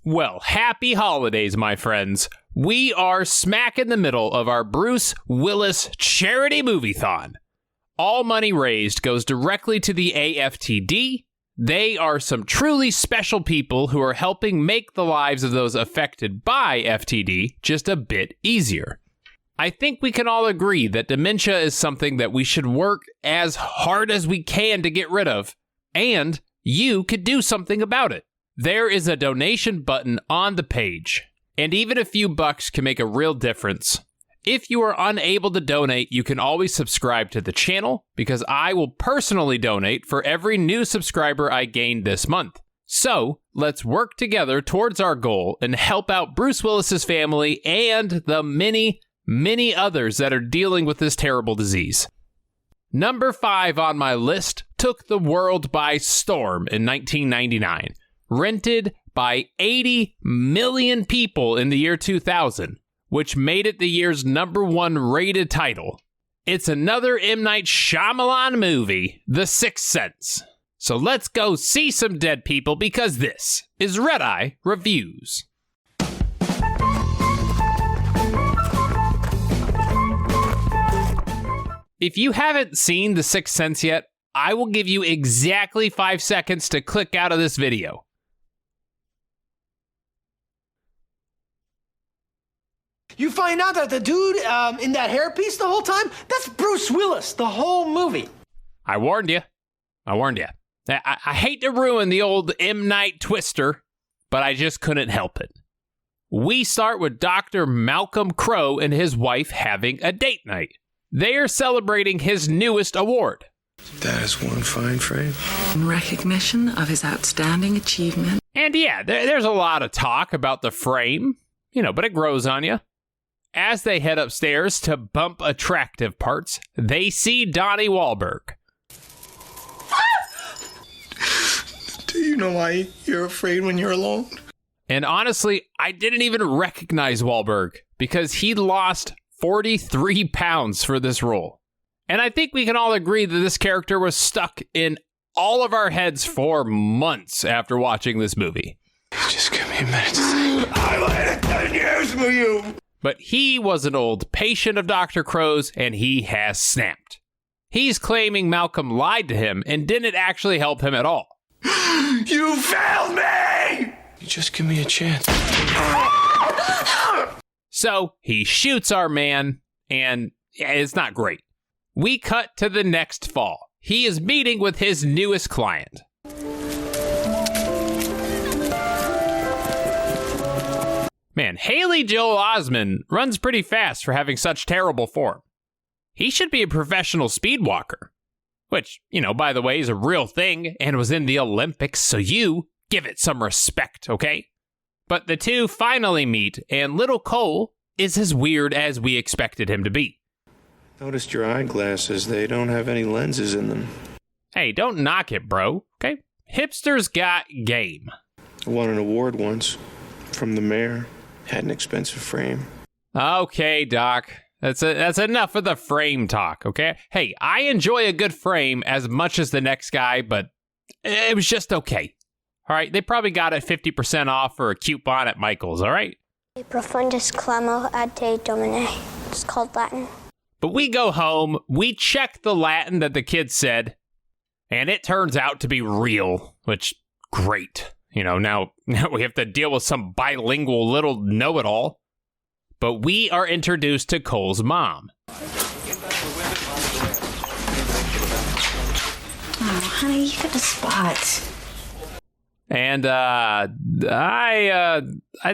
Well, happy holidays, my friends. We are smack in the middle of our Bruce Willis charity moviethon. All money raised goes directly to the AFTD. They are some truly special people who are helping make the lives of those affected by FTD just a bit easier. I think we can all agree that dementia is something that we should work as hard as we can to get rid of, and you could do something about it. There is a donation button on the page, and even a few bucks can make a real difference. If you are unable to donate, you can always subscribe to the channel, because I will personally donate for every new subscriber I gain this month. So, let's work together towards our goal and help out Bruce Willis's family and the many, many others that are dealing with this terrible disease. Number 5 on my list took the world by storm in 1999. Rented by 80 million people in the year 2000, which made it the year's #1 rated title. It's another M.Night Shyamalan movie, The Sixth Sense. So let's go see some dead people, because this is Redeye Reviews. If you haven't seen The Sixth Sense yet, I will give you exactly 5 seconds to click out of this video. You find out that the dude in that hairpiece the whole time, that's Bruce Willis, the whole movie. I warned you. I hate to ruin the old M.Night twister, but I just couldn't help it. We start with Dr. Malcolm Crowe and his wife having a date night. They are celebrating his newest award. That is one fine frame. In recognition of his outstanding achievement. And yeah, there's a lot of talk about the frame, but it grows on you. As they head upstairs to bump attractive parts, they see Donnie Wahlberg. Do you know why you're afraid when you're alone? And honestly, I didn't even recognize Wahlberg because he lost 43 pounds for this role. And I think we can all agree that this character was stuck in all of our heads for months after watching this movie. Just give me a minute to think. I waited 10 years for you. But he was an old patient of Dr. Crowe's, and he has snapped. He's claiming Malcolm lied to him and didn't actually help him at all. You failed me! You just give me a chance. So he shoots our man, and it's not great. We cut to the next fall. He is meeting with his newest client. Man, Haley Joel Osment runs pretty fast for having such terrible form. He should be a professional speed walker, which, by the way, is a real thing and was in the Olympics, so you give it some respect, okay? But the two finally meet, and little Cole is as weird as we expected him to be. Noticed your eyeglasses. They don't have any lenses in them. Hey, don't knock it, bro, okay? Hipsters got game. I won an award once from the mayor. Had an expensive frame. Okay, Doc. That's enough of the frame talk, okay? Hey, I enjoy a good frame as much as the next guy, but it was just okay. All right, they probably got it 50% off for a coupon at Michael's, all right? Profundus clamo ad te domine. It's called Latin. But we go home, we check the Latin that the kid said, and it turns out to be real, which, great. Now we have to deal with some bilingual little know-it-all. But we are introduced to Cole's mom. Oh, honey, you got a spot. And I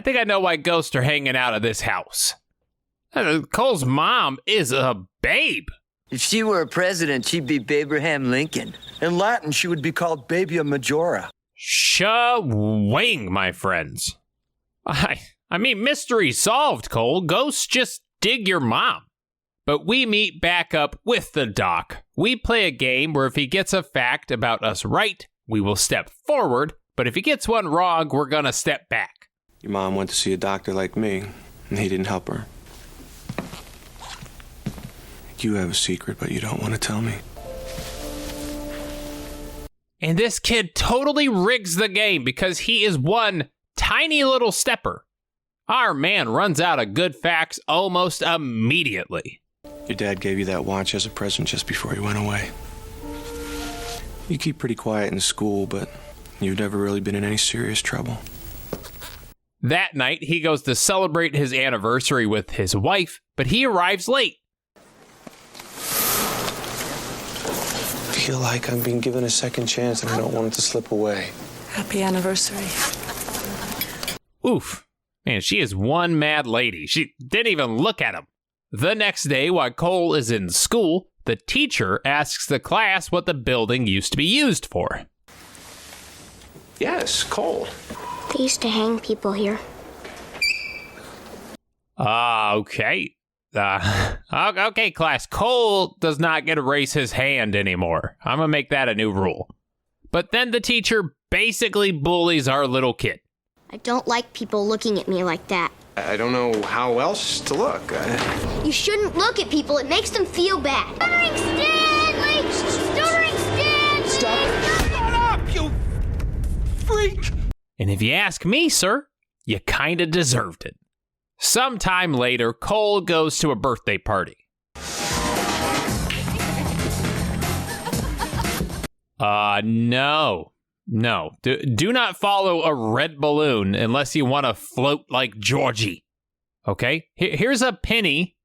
think I know why ghosts are hanging out of this house. Cole's mom is a babe. If she were a president, she'd be Abraham Lincoln. In Latin, she would be called Babia Majora. Shawing, my friends. I mean, mystery solved, Cole. Ghosts just dig your mom. But we meet back up with the doc. We play a game where if he gets a fact about us right, we will step forward. But if he gets one wrong, we're gonna step back. Your mom went to see a doctor like me, and he didn't help her. You have a secret, but you don't want to tell me. And this kid totally rigs the game because he is one tiny little stepper. Our man runs out of good facts almost immediately. Your dad gave you that watch as a present just before he went away. You keep pretty quiet in school, but you've never really been in any serious trouble. That night, he goes to celebrate his anniversary with his wife, but he arrives late. I feel like I'm being given a second chance and I don't want it to slip away. Happy anniversary. Oof. Man, she is one mad lady. She didn't even look at him. The next day, while Cole is in school, the teacher asks the class what the building used to be used for. Yes, Cole. They used to hang people here. Okay. Okay, class. Cole does not get to raise his hand anymore. I'm going to make that a new rule. But then the teacher basically bullies our little kid. I don't like people looking at me like that. I don't know how else to look. You shouldn't look at people. It makes them feel bad. Stuttering Stanley! Stuttering Stanley! Shut up, you freak! And if you ask me, sir, you kind of deserved it. Sometime later, Cole goes to a birthday party. No. Do not follow a red balloon unless you want to float like Georgie. Okay? Here's a penny.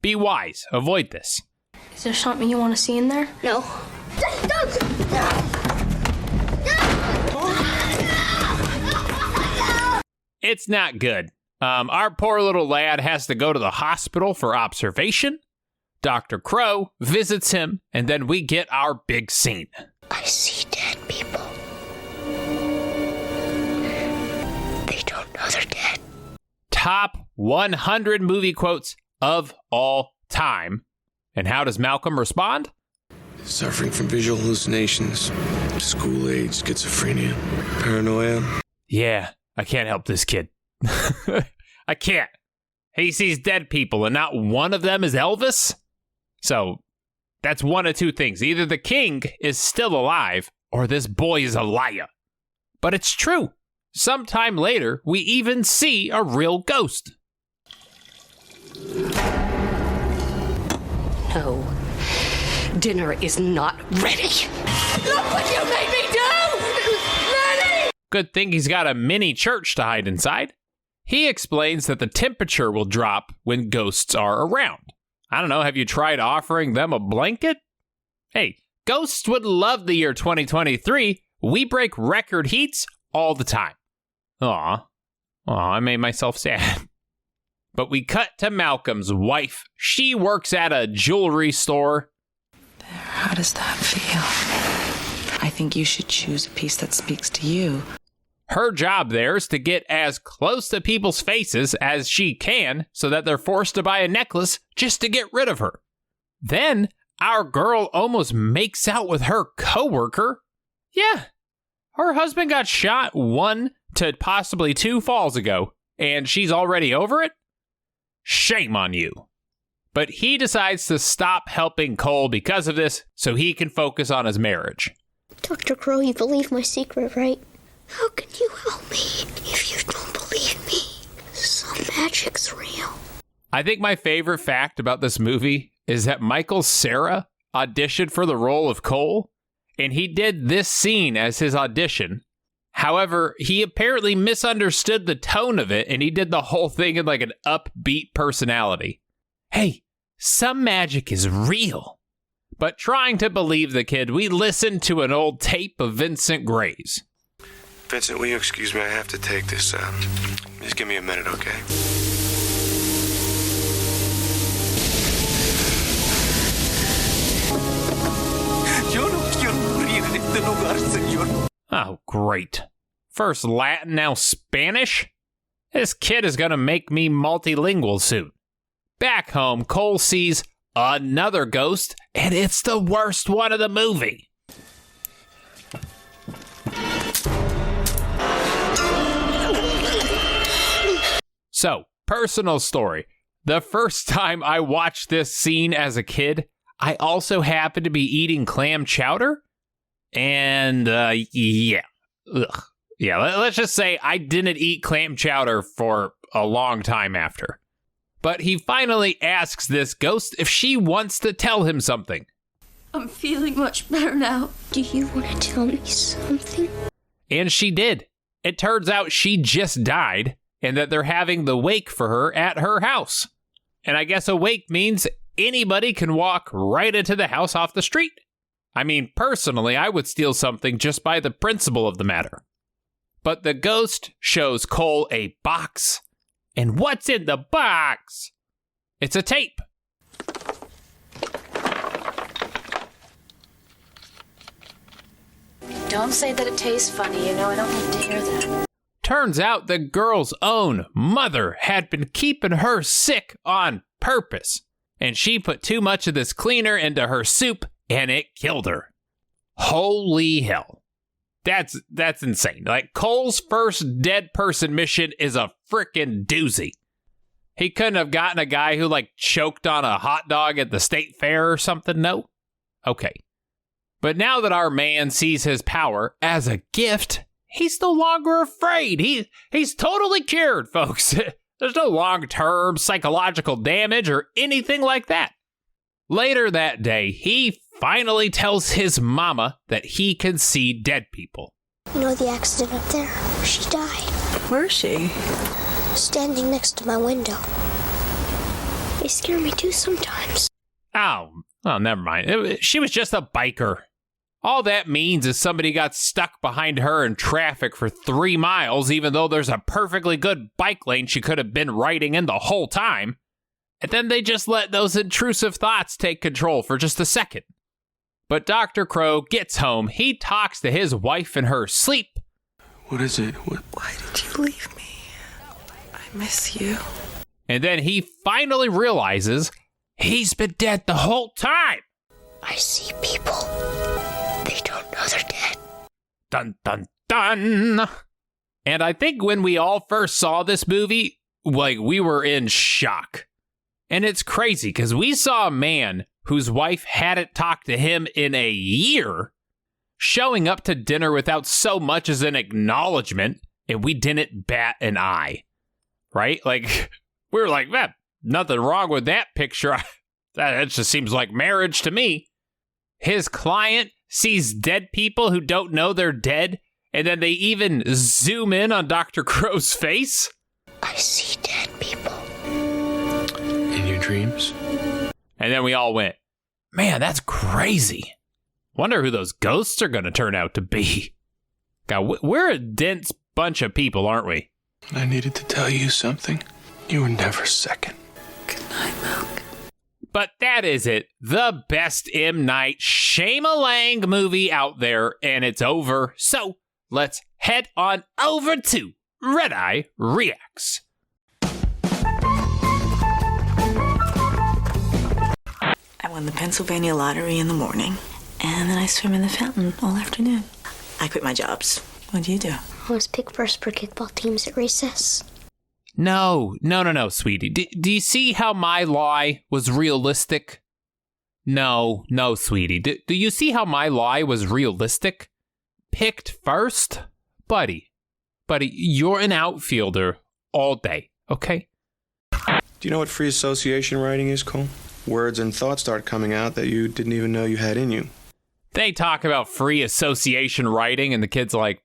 Be wise. Avoid this. Is there something you want to see in there? No. It's not good. Our poor little lad has to go to the hospital for observation. Dr. Crow visits him, and then we get our big scene. I see dead people. They don't know they're dead. Top 100 movie quotes of all time. And how does Malcolm respond? Suffering from visual hallucinations, school-age schizophrenia, paranoia. Yeah, I can't help this kid. I can't. He sees dead people and not one of them is Elvis. So that's one of two things. Either the king is still alive or this boy is a liar. But it's true. Sometime later, we even see a real ghost. No. Dinner is not ready. Look what you made me do! Ready! Good thing he's got a mini church to hide inside. He explains that the temperature will drop when ghosts are around. I don't know, have you tried offering them a blanket? Hey, ghosts would love the year 2023. We break record heats all the time. Aw, I made myself sad. But we cut to Malcolm's wife. She works at a jewelry store. How does that feel? I think you should choose a piece that speaks to you. Her job there is to get as close to people's faces as she can so that they're forced to buy a necklace just to get rid of her. Then our girl almost makes out with her coworker. Yeah, her husband got shot 1 to possibly 2 falls ago, and she's already over it? Shame on you. But he decides to stop helping Cole because of this so he can focus on his marriage. Dr. Crow, you believe my secret, right? How can you help me if you don't believe me? Some magic's real. I think my favorite fact about this movie is that Michael Cera auditioned for the role of Cole, and he did this scene as his audition. However, he apparently misunderstood the tone of it, and he did the whole thing in like an upbeat personality. Hey, some magic is real. But trying to believe the kid, we listened to an old tape of Vincent Gray's. Vincent, will you excuse me? I have to take this. Just give me a minute, okay? Oh, great. First Latin, now Spanish? This kid is gonna make me multilingual soon. Back home, Cole sees another ghost, and it's the worst one of the movie. So, personal story. The first time I watched this scene as a kid, I also happened to be eating clam chowder. And, yeah. Ugh. Yeah, let's just say I didn't eat clam chowder for a long time after. But he finally asks this ghost if she wants to tell him something. I'm feeling much better now. Do you want to tell me something? And she did. It turns out she just died, and that they're having the wake for her at her house. And I guess a wake means anybody can walk right into the house off the street. I mean, personally, I would steal something just by the principle of the matter. But the ghost shows Cole a box. And what's in the box? It's a tape. Don't say that it tastes funny, I don't need to hear that. Turns out the girl's own mother had been keeping her sick on purpose. And she put too much of this cleaner into her soup, and it killed her. Holy hell. That's insane. Like, Cole's first dead person mission is a frickin' doozy. He couldn't have gotten a guy who, choked on a hot dog at the state fair or something, no? Okay. But now that our man sees his power as a gift, he's no longer afraid. He's totally cured, folks. There's no long-term psychological damage or anything like that. Later that day, he finally tells his mama that he can see dead people. You know the accident up there? She died. Where is she? Standing next to my window. They scare me too sometimes. Oh, well, never mind. She was just a biker. All that means is somebody got stuck behind her in traffic for 3 miles, even though there's a perfectly good bike lane she could have been riding in the whole time. And then they just let those intrusive thoughts take control for just a second. But Dr. Crow gets home, he talks to his wife in her sleep. What is it? Why did you leave me? I miss you. And then he finally realizes he's been dead the whole time. I see people. They don't know they're dead. Dun, dun, dun. And I think when we all first saw this movie, we were in shock. And it's crazy because we saw a man whose wife hadn't talked to him in a year showing up to dinner without so much as an acknowledgement, and we didn't bat an eye. Right? We were like, man, nothing wrong with that picture. That just seems like marriage to me. His client sees dead people who don't know they're dead, and then they even zoom in on Dr. Crow's face. I see dead people. In your dreams? And then we all went, man, that's crazy. Wonder who those ghosts are going to turn out to be. God, we're a dense bunch of people, aren't we? I needed to tell you something. You were never second. Good night, Milk. But that is it. The best M.Night Shyamalan movie out there, and it's over. So let's head on over to Redeye Reacts. I won the Pennsylvania lottery in the morning, and then I swim in the fountain all afternoon. I quit my jobs. What do you do? I always pick first for kickball teams at recess. No, sweetie. Do you see how my lie was realistic? No, sweetie. Do you see how my lie was realistic? Picked first? Buddy, you're an outfielder all day, okay? Do you know what free association writing is, Cole? Words and thoughts start coming out that you didn't even know you had in you. They talk about free association writing, and the kid's like,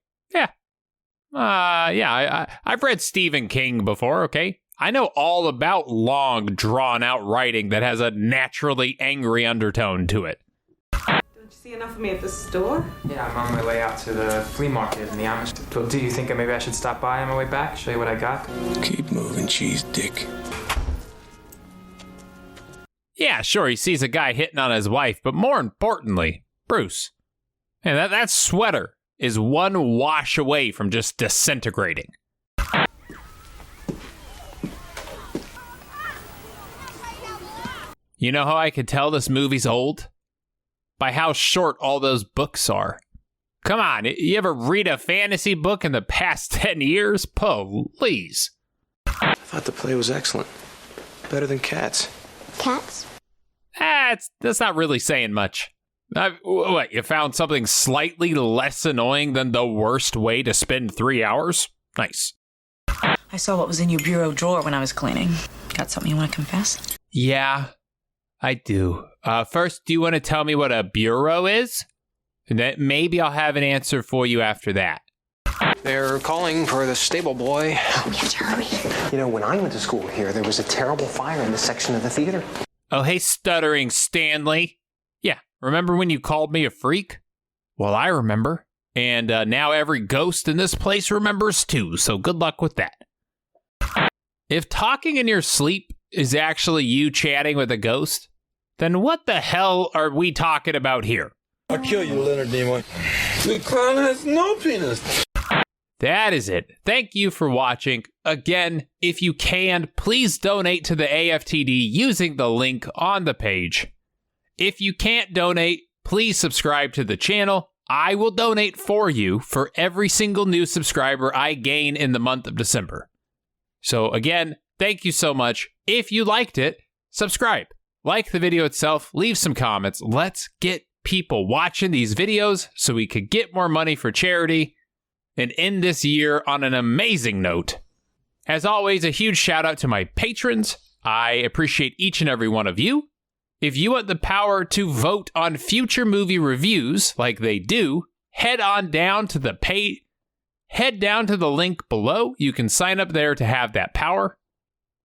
I've read Stephen King before, okay? I know all about long, drawn-out writing that has a naturally angry undertone to it. Don't you see enough of me at the store? Yeah, I'm on my way out to the flea market in the Amish. Well, do you think maybe I should stop by on my way back, show you what I got? Keep moving, cheese dick. Yeah, sure, he sees a guy hitting on his wife, but more importantly, Bruce. And that sweater is one wash away from just disintegrating. You know how I could tell this movie's old? By how short all those books are. Come on, you ever read a fantasy book in the past 10 years? Please. I thought the play was excellent. Better than Cats. Cats? That's not really saying much. What, you found something slightly less annoying than the worst way to spend 3 hours? Nice. I saw what was in your bureau drawer when I was cleaning. Got something you want to confess? Yeah, I do. First, do you want to tell me what a bureau is? And then maybe I'll have an answer for you after that. They're calling for the stable boy. We have to hurry. You know, when I went to school here, there was a terrible fire in this section of the theater. Oh, hey, stuttering Stanley. Yeah, remember when you called me a freak? Well, I remember. And now every ghost in this place remembers too, so good luck with that. If talking in your sleep is actually you chatting with a ghost, then what the hell are we talking about here? I'll kill you, Leonard Nimoy. The clown has no penis. That is it. Thank you for watching. Again, if you can, please donate to the AFTD using the link on the page. If you can't donate, please subscribe to the channel. I will donate for you for every single new subscriber I gain in the month of December. So again, thank you so much. If you liked it, subscribe. Like the video itself, leave some comments. Let's get people watching these videos so we could get more money for charity and end this year on an amazing note. As always, a huge shout out to my patrons. I appreciate each and every one of you. If you want the power to vote on future movie reviews like they do, head down to the link below. You can sign up there to have that power.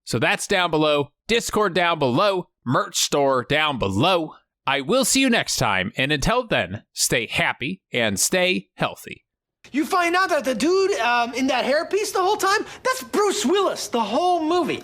So that's down below, Discord down below, merch store down below. I will see you next time, and until then, stay happy and stay healthy. You find out that the dude in that hairpiece the whole time, that's Bruce Willis, the whole movie.